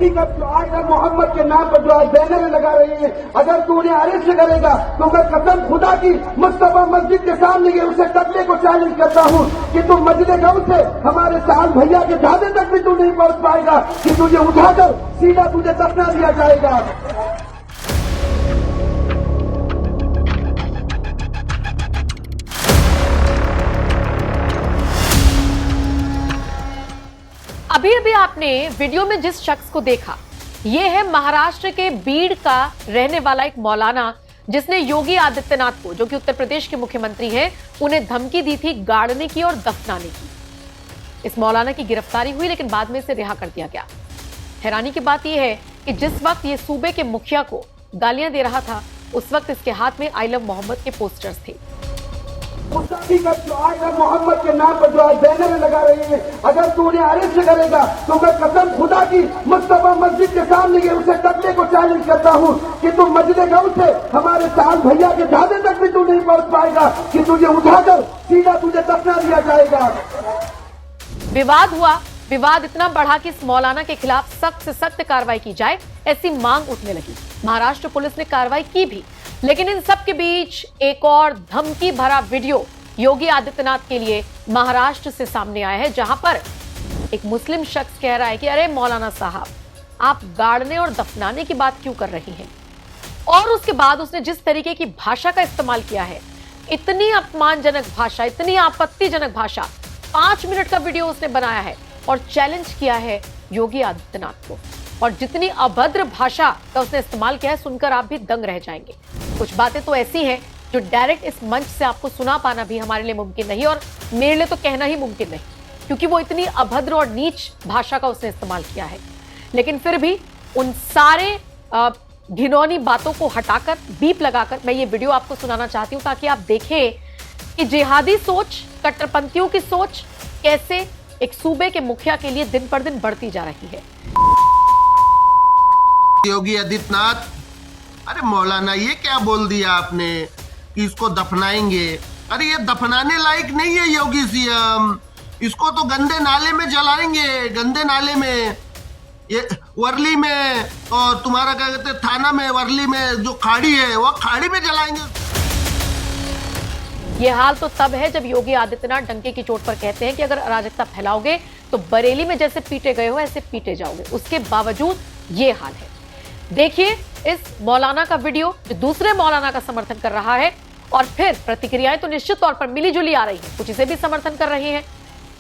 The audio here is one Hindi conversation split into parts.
मुस्तफी का जो आज मोहम्मद के नाम पर जो आज बैनर लगा रही है, अगर तू उन्हें अरेस्ट करेगा तो मैं कसम खुदा की मुस्तफा मस्जिद के सामने ये उसे कतले को चैलेंज करता हूँ कि तू मस्जिद गौ से हमारे साल भैया के ढाबे तक भी तू नहीं पहुंच पाएगा कि तुझे उठाकर सीधा तुझे दफना दिया जाएगा। अभी अभी आपने वीडियो में जिस शख्स को देखा, ये है महाराष्ट्र के बीड़ का रहने वाला एक मौलाना, जिसने योगी आदित्यनाथ को, जो कि उत्तर प्रदेश के मुख्यमंत्री हैं, उन्हें धमकी दी थी गाड़ने की और दफनाने की। इस मौलाना की गिरफ्तारी हुई, लेकिन बाद में इसे रिहा कर दिया गया। हैरानी की बात यह है कि जिस वक्त ये सूबे के मुखिया को गालियां दे रहा था, उस वक्त इसके हाथ में आई लव मोहम्मद के पोस्टर्स थे। मुस्तफी का जो आज मोहम्मद के नाम पर जो आज बैनर लगा रही है, अगर तू उन्हें अरेस्ट करेगा तो मैं कसम खुदा की मुस्तफा मस्जिद के सामने ये उसे कतले को चैलेंज करता हूँ कि तू मस्जिद गौ से हमारे साल भैया के ढाबे तक भी तू नहीं पहुंच पाएगा कि तुझे उठाकर सीधा तुझे दफना दिया जाएगा। विवाद हुआ, विवाद इतना बढ़ा कि इस मौलाना के खिलाफ सख्त से सख्त कार्रवाई की जाए, ऐसी मांग उठने लगी। महाराष्ट्र पुलिस ने कार्रवाई की भी, लेकिन इन सब के बीच एक और धमकी भरा वीडियो योगी आदित्यनाथ के लिए महाराष्ट्र से सामने आया है, जहां पर एक मुस्लिम शख्स कह रहा है कि अरे मौलाना साहब, आप गाड़ने और दफनाने की बात क्यों कर रही हैं। और उसके बाद उसने जिस तरीके की भाषा का इस्तेमाल किया है, इतनी अपमानजनक भाषा, इतनी आपत्तिजनक भाषा, 5 मिनट का वीडियो उसने बनाया है और चैलेंज किया है योगी आदित्यनाथ को। और जितनी अभद्र भाषा का उसने इस्तेमाल किया है, सुनकर आप भी दंग रह जाएंगे। कुछ बातें तो ऐसी हैं जो डायरेक्ट इस मंच से आपको सुना पाना भी हमारे लिए मुमकिन नहीं, और मेरे लिए तो कहना ही मुमकिन नहीं, क्योंकि वो इतनी अभद्र और नीच भाषा का उसने इस्तेमाल किया है। लेकिन फिर भी उन सारे घिनौनी बातों को हटाकर, बीप लगाकर मैं ये वीडियो आपको सुनाना चाहती हूँ, ताकि आप देखें कि जिहादी सोच, कट्टरपंथियों की सोच कैसे एक सूबे के मुखिया के लिए दिन पर दिन बढ़ती जा रही है। योगी आदित्यनाथ, अरे मौलाना ये क्या बोल दिया आपने कि इसको दफनाएंगे? अरे ये दफनाने लायक नहीं है योगी सीएम, इसको तो गंदे नाले में जलाएंगे, गंदे नाले में, ये वर्ली में, और तुम्हारा क्या कहते थाना में, वर्ली में जो खाड़ी है वो खाड़ी में जलाएंगे। ये हाल तो तब है जब योगी आदित्यनाथ डंके की चोट पर कहते हैं कि अगर अराजकता फैलाओगे तो बरेली में जैसे पीटे गए हो ऐसे पीटे जाओगे। उसके बावजूद ये हाल है। देखिए इस मौलाना का वीडियो, जो दूसरे मौलाना का समर्थन कर रहा है, और फिर प्रतिक्रियाएं तो निश्चित तौर पर मिली जुली आ रही है। कुछ इसे भी समर्थन कर रही हैं,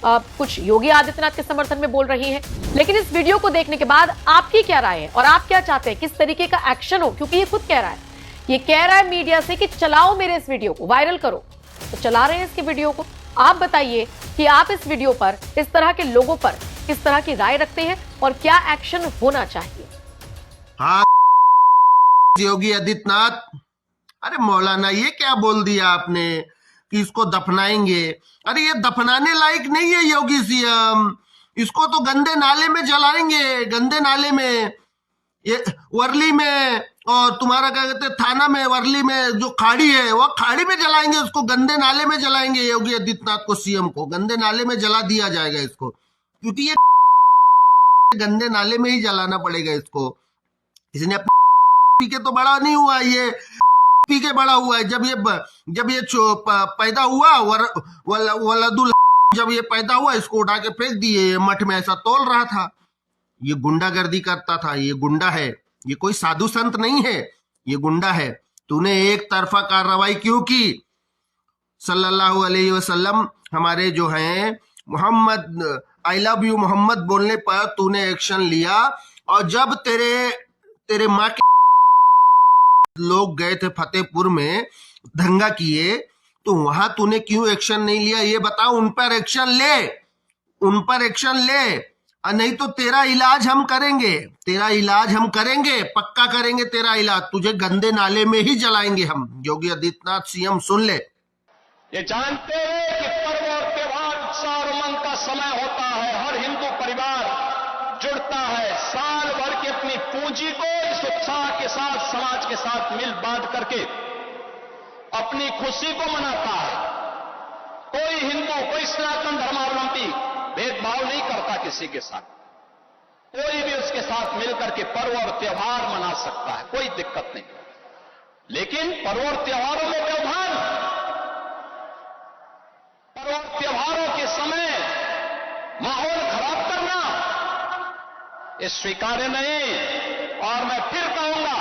कुछ योगी आदित्यनाथ के समर्थन में बोल रही हैं। लेकिन इस वीडियो को देखने के बाद आपकी क्या राय है और आप क्या चाहते हैं, किस तरीके का एक्शन हो? क्योंकि ये खुद कह रहा है, ये कह रहा है मीडिया से कि चलाओ मेरे इस वीडियो को, वायरल करो, तो चला रहे हैं इसके वीडियो को। आप बताइए कि आप इस वीडियो पर, इस तरह के लोगों पर किस तरह की राय रखते हैं और क्या एक्शन होना चाहिए। हाँ योगी आदित्यनाथ, अरे मौलाना ये क्या बोल दिया आपने कि इसको दफनाएंगे? अरे ये दफनाने लायक नहीं है योगी सीएम, इसको तो गंदे नाले में जलाएंगे, गंदे नाले में, ये वर्ली में, और तुम्हारा क्या कहते थाना में, वर्ली में जो खाड़ी है वो खाड़ी में जलाएंगे, उसको गंदे नाले में जलाएंगे। योगी आदित्यनाथ को, सीएम को गंदे नाले में जला दिया जाएगा इसको, क्योंकि ये गंदे नाले में ही जलाना पड़ेगा इसको। इसने पी के तो बड़ा नहीं हुआ, ये पी के बड़ा हुआ है। जब ये पैदा हुआ, वलदुल, जब ये पैदा हुआ इसको उठा के फेंक दिए, मठ में ऐसा तोल रहा था। ये गुंडागर्दी करता था, ये गुंडा है, ये कोई साधु संत नहीं है, ये गुंडा है। तूने एक तरफा कार्रवाई क्यों की? सल्लल्लाहु अलैहि वसल्लम हमारे जो हैं Muhammad, I love you Muhammad बोलने पर तूने एक्शन लिया, और जब तेरे माँ के लोग गए थे फतेहपुर में दंगा किए, तो वहां तूने क्यों एक्शन नहीं लिया? ये बता। उन पर एक्शन ले, उन पर एक्शन ले, और नहीं तो तेरा इलाज हम करेंगे, तेरा इलाज हम करेंगे, पक्का करेंगे तेरा इलाज, तुझे गंदे नाले में ही जलाएंगे हम। योगी आदित्यनाथ सीएम सुन ले। ये जानते हुए कि पर्व और त्योहार, उत्साह और उमंग का समय होता है, हर हिंदू परिवार जुड़ता है, साल भर की अपनी पूंजी को इस उत्साह के साथ, समाज के साथ मिल बांट करके अपनी खुशी को मनाता है। कोई हिंदू, कोई सनातन धर्मावलंबी भेदभाव नहीं करता किसी के साथ। कोई भी उसके साथ मिलकर के पर्व और त्योहार मना सकता है, कोई दिक्कत नहीं। लेकिन पर्व और त्योहारों में व्यवधान, पर्व और त्योहारों के समय माहौल खराब करना ये स्वीकार्य नहीं। और मैं फिर कहूंगा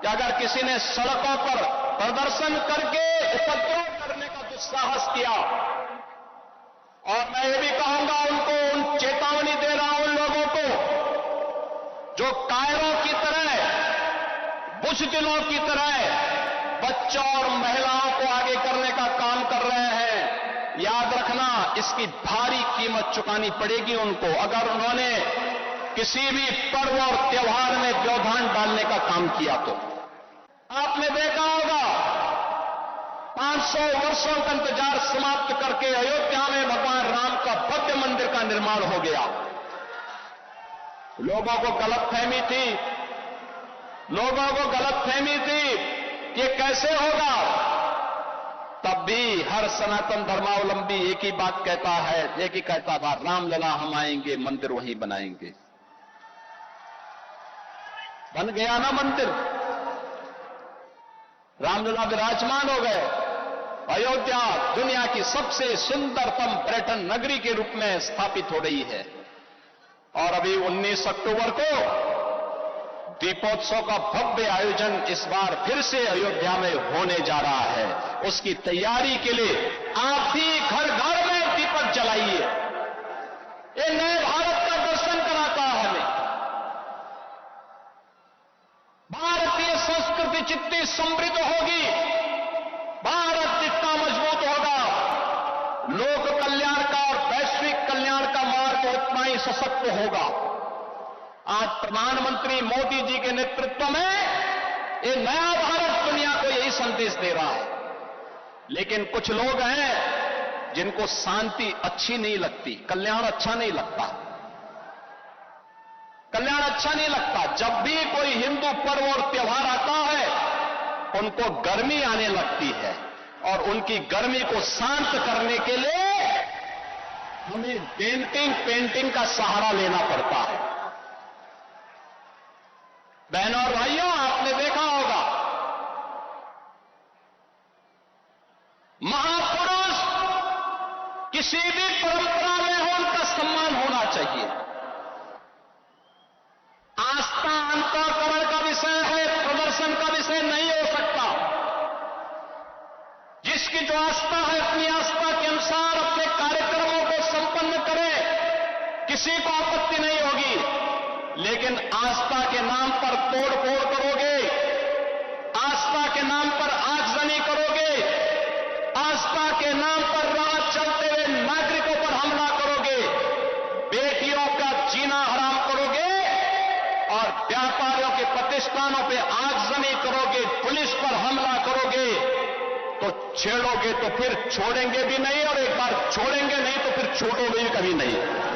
कि अगर किसी ने सड़कों पर प्रदर्शन करके उपद्रव करने का दुस्साहस किया, और मैं ये भी कहूंगा उनको चेतावनी दे रहा हूं उन लोगों को जो कायरों की तरह, बुज़दिलों की तरह बच्चों और महिलाओं को आगे करने का काम कर रहे हैं, याद रखना इसकी भारी कीमत चुकानी पड़ेगी उनको, अगर उन्होंने किसी भी पर्व और त्योहार में व्यवधान डालने का काम किया तो। आपने देखा होगा 500 वर्षों का इंतजार समाप्त करके अयोध्या में भगवान राम का भव्य मंदिर का निर्माण हो गया। लोगों को गलतफहमी थी कि ये कैसे होगा। तब भी हर सनातन धर्मावलंबी एक ही बात कहता है, एक ही कहता था, रामलला हम आएंगे, मंदिर वहीं बनाएंगे। बन गया ना मंदिर, रामलला विराजमान हो गए। अयोध्या दुनिया की सबसे सुंदरतम पर्यटन नगरी के रूप में स्थापित हो रही है। और अभी 19 अक्टूबर को दीपोत्सव का भव्य आयोजन इस बार फिर से अयोध्या में होने जा रहा है। उसकी तैयारी के लिए आप भी घर घर में दीपक जलाइए। ये नए भारत का दर्शन कराता है हमें। भारतीय संस्कृति जितनी समृद्ध होगी, भारत जितना मजबूत होगा, लोक कल्याण का और वैश्विक कल्याण का मार्ग उतना ही सशक्त होगा। आज प्रधानमंत्री मोदी जी के नेतृत्व में ये नया भारत दुनिया को यही संदेश दे रहा है। लेकिन कुछ लोग हैं जिनको शांति अच्छी नहीं लगती, कल्याण अच्छा नहीं लगता, कल्याण अच्छा नहीं लगता। जब भी कोई हिंदू पर्व और त्योहार आता है उनको गर्मी आने लगती है, और उनकी गर्मी को शांत करने के लिए हमें पेंटिंग का सहारा लेना पड़ता है। बहनों और भाइयों, आपने देखा होगा महापुरुष किसी भी परंपरा में हो उनका सम्मान होना चाहिए। आस्था अंतःकरण का विषय है, प्रदर्शन का विषय नहीं हो सकता। जिसकी जो आस्था है अपनी आस्था के अनुसार अपने कार्यक्रमों को संपन्न करे, किसी को आपत्ति नहीं होगी। लेकिन आस्था के नाम पर तोड़-फोड़ करोगे, आस्था के नाम पर आगजनी करोगे, आस्था के नाम पर राह चलते हुए नागरिकों पर हमला करोगे, बेटियों का जीना हराम करोगे और व्यापारियों के प्रतिष्ठानों पे आगजनी करोगे, पुलिस पर हमला करोगे, तो छेड़ोगे तो फिर छोड़ेंगे भी नहीं, और एक बार छोड़ेंगे नहीं तो फिर छूटोगे भी कभी नहीं।